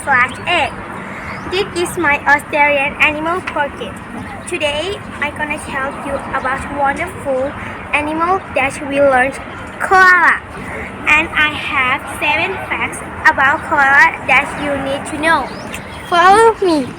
8. This is my Australian animal portrait. Today I'm gonna tell you about wonderful animal that we learned, koala. And I have 7 facts about koala that you need to know. Follow me.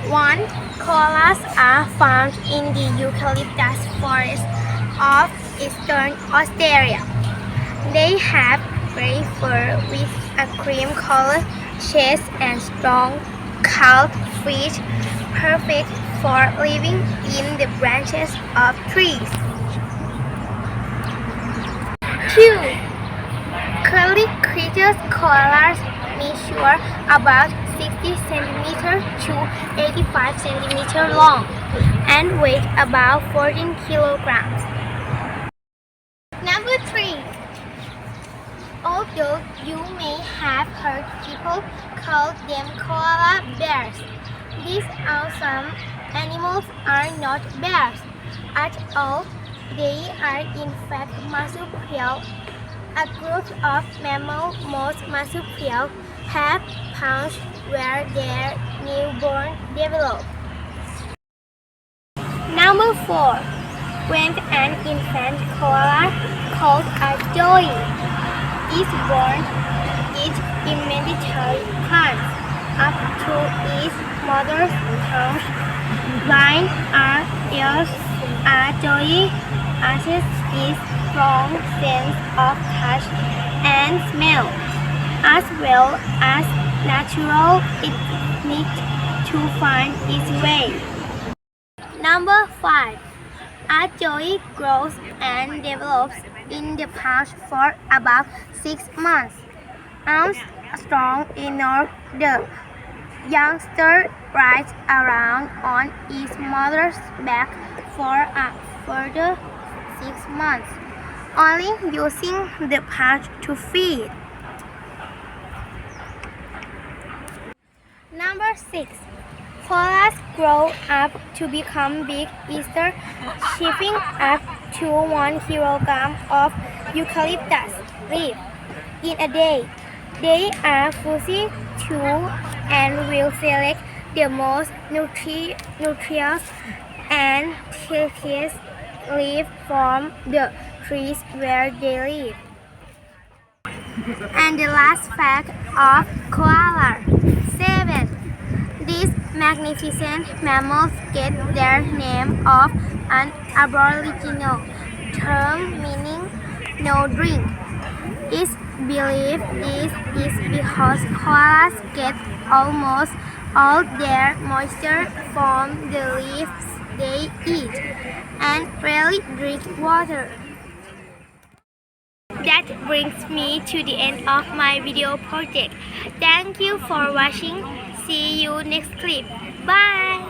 1. Koalas are found in the eucalyptus forest of eastern Australia. They have gray fur with a cream-colored chest and strong, curved feet, perfect for living in the branches of trees. 2. Curly creatures koalas measure about 60 cm to 85 cm long and weigh about 14 kilograms. Number 3. Although you may have heard people call them koala bears, these awesome animals are not bears at all. They are in fact marsupial, a group of mammals. Most marsupials have pouches where their newborn develop. Number 4. When an infant koala called a joey is born, it immediately climbs up to its mother's pouch. Blind ears, a joey uses its strong sense of touch and smell, as well as natural instinct to find its way. Number 5. A joey grows and develops in the pouch for about 6 months. Once strong enough, the youngster rides around on its mother's back for a further 6 months, only using the pouch to feed. Number 6. Koalas grow up to become big eaters, chewing up to 1 kilogram of eucalyptus leaf in a day. They are fussy too and will select the most nutritious and tastiest leaves from the trees where they live. And the last fact of koala. 7. These magnificent mammals get their name of an Aboriginal term meaning no drink. It's believed this is because koalas get almost all their moisture from the leaves they eat and rarely drink water. That brings me to the end of my video project. Thank you for watching. See you next clip. Bye!